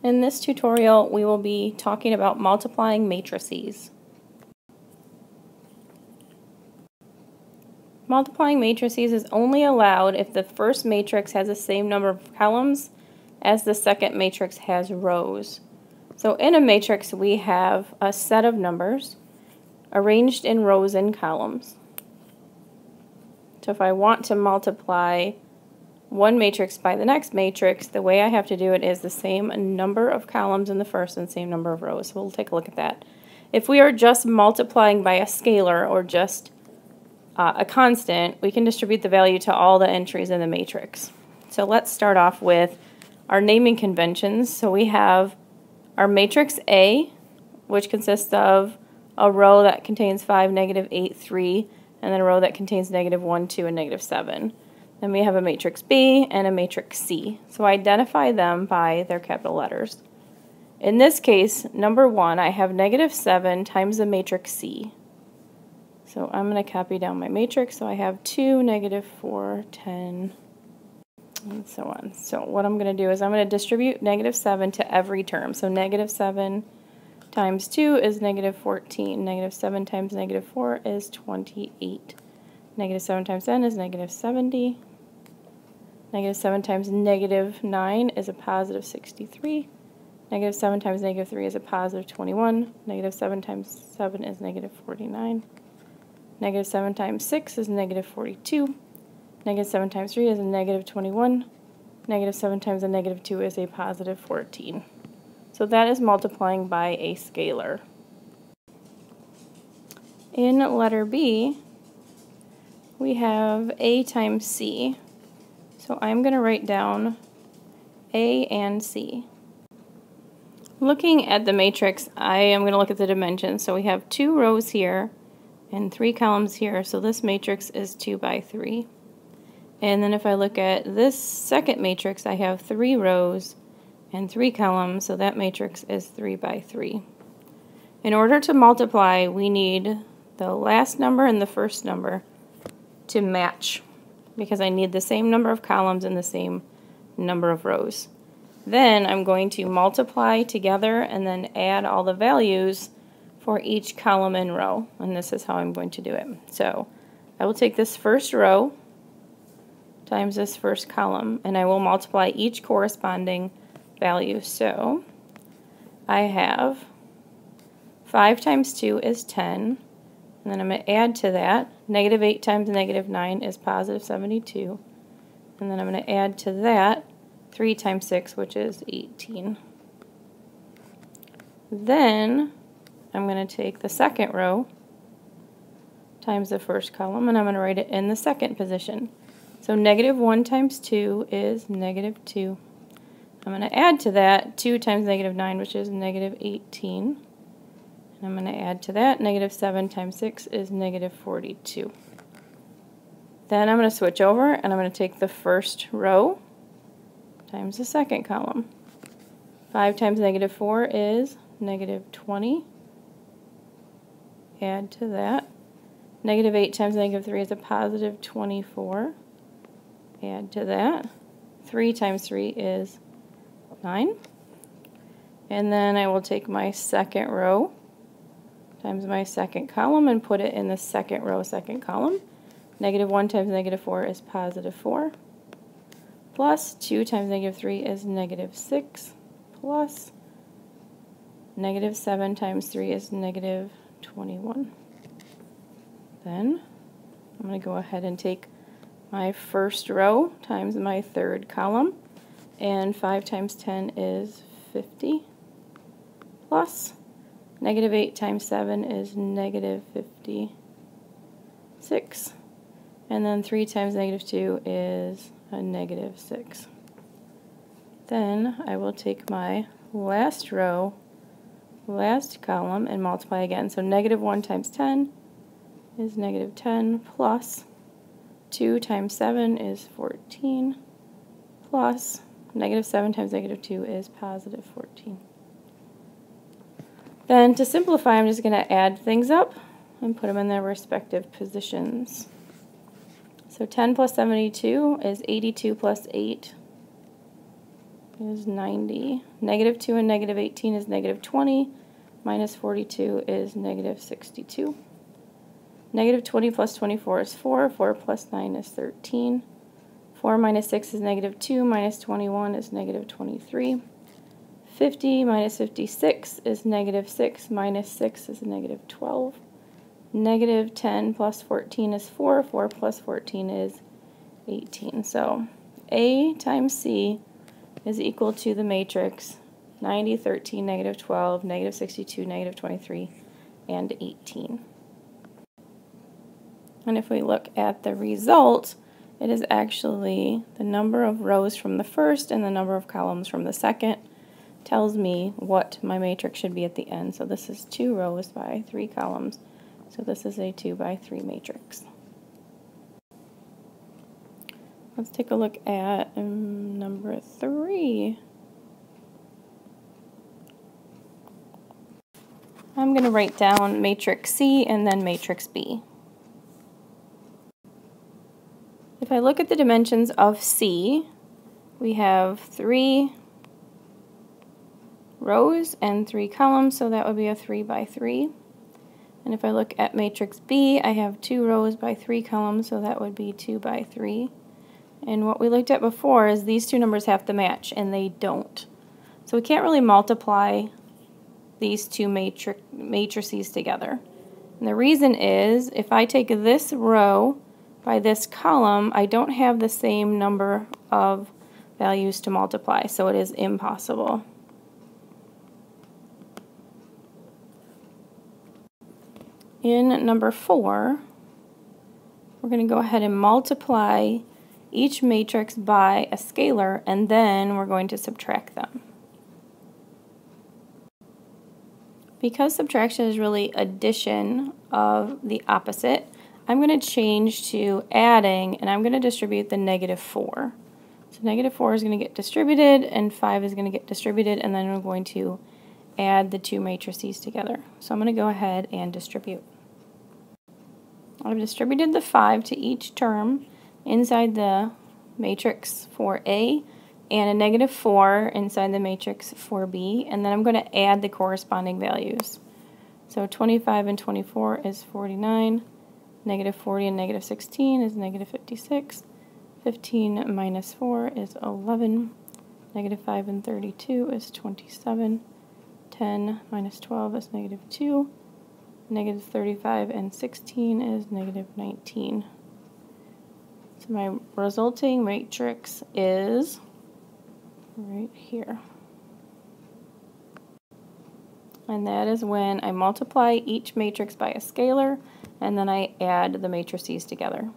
In this tutorial, we will be talking about multiplying matrices. Multiplying matrices is only allowed if the first matrix has the same number of columns as the second matrix has rows. So in a matrix, we have a set of numbers arranged in rows and columns. So if I want to multiply one matrix by the next matrix, the way I have to do it is the same number of columns in the first and same number of rows. So we'll take a look at that. If we are just multiplying by a scalar or just a constant, we can distribute the value to all the entries in the matrix. So let's start off with our naming conventions. So we have our matrix A, which consists of a row that contains 5, negative 8, 3, and then a row that contains negative 1, 2, and negative 7. Then we have a matrix B and a matrix C. So identify them by their capital letters. In this case, number 1, I have negative 7 times the matrix C. So I'm going to copy down my matrix. So I have 2, negative 4, 10, and so on. So what I'm going to do is I'm going to distribute negative 7 to every term. So negative 7 times 2 is negative 14. Negative 7 times negative 4 is 28. Negative 7 times 10 is negative 70. Negative 7 times negative 9 is a positive 63. Negative 7 times negative 3 is a positive 21. Negative 7 times 7 is negative 49. Negative 7 times 6 is negative 42. Negative 7 times 3 is a negative 21. Negative 7 times a negative 2 is a positive 14. So that is multiplying by a scalar. In letter B, we have A times C. So I'm going to write down A and C. Looking at the matrix, I am going to look at the dimensions. So we have 2 rows here and 3 columns here. So this matrix is 2 by 3. And then if I look at this second matrix, I have 3 rows and 3 columns. So that matrix is 3 by 3. In order to multiply, we need the last number and the first number to match, because I need the same number of columns and the same number of rows. Then I'm going to multiply together and then add all the values for each column and row, and this is how I'm going to do it. So I will take this first row times this first column, and I will multiply each corresponding value. So I have 5 times 2 is 10. And then I'm going to add to that. Negative 8 times negative 9 is positive 72. And then I'm going to add to that 3 times 6, which is 18. Then I'm going to take the second row times the first column, and I'm going to write it in the second position. So negative 1 times 2 is negative 2. I'm going to add to that 2 times negative 9, which is negative 18. I'm going to add to that, negative 7 times 6 is negative 42. Then I'm going to switch over and I'm going to take the first row times the second column. 5 times negative 4 is negative 20. Add to that. Negative 8 times negative 3 is a positive 24. Add to that. 3 times 3 is 9. And then I will take my second row times my second column and put it in the second row, second column. Negative 1 times negative 4 is positive 4. Plus 2 times negative 3 is negative 6. Plus negative 7 times 3 is negative 21. Then I'm going to go ahead and take my first row times my third column. And 5 times 10 is 50. Plus negative 8 times 7 is negative 56. And then 3 times negative 2 is a negative 6. Then I will take my last row, last column, and multiply again. So negative 1 times 10 is negative 10, plus 2 times 7 is 14, plus negative 7 times negative 2 is positive 14. Then to simplify, I'm just going to add things up and put them in their respective positions. So 10 plus 72 is 82 plus 8 is 90. Negative 2 and negative 18 is negative 20. Minus 42 is negative 62. Negative 20 plus 24 is 4. 4 plus 9 is 13. 4 minus 6 is negative 2. Minus 21 is negative 23. 50 minus 56 is negative 6. Minus 6 is negative 12. Negative 10 plus 14 is 4. 4 plus 14 is 18. So A times C is equal to the matrix 90, 13, negative 12, negative 62, negative 23, and 18. And if we look at the result, it is actually the number of rows from the first and the number of columns from the second tells me what my matrix should be at the end. So this is 2 rows by 3 columns. So this is a 2 by 3 matrix. Let's take a look at number 3. I'm going to write down matrix C and then matrix B. If I look at the dimensions of C, we have 3 rows and 3 columns, so that would be a 3 by 3. And if I look at matrix B, I have 2 rows by 3 columns, so that would be 2 by 3. And what we looked at before is these two numbers have to match, and they don't. So we can't really multiply these two matrices together. And the reason is, if I take this row by this column, I don't have the same number of values to multiply, so it is impossible. In number 4, we're going to go ahead and multiply each matrix by a scalar, and then we're going to subtract them. Because subtraction is really addition of the opposite, I'm going to change to adding, and I'm going to distribute the negative 4. So negative 4 is going to get distributed, and 5 is going to get distributed, and then we're going to add the two matrices together. So I'm going to go ahead and distribute. I've distributed the 5 to each term inside the matrix for A, and a negative 4 inside the matrix for B, and then I'm going to add the corresponding values. So 25 and 24 is 49, negative 40 and negative 16 is negative 56, 15 minus 4 is 11, negative 5 and 32 is 27, 10 minus 12 is negative 2, negative 35 and 16 is negative 19. So my resulting matrix is right here. And that is when I multiply each matrix by a scalar, and then I add the matrices together.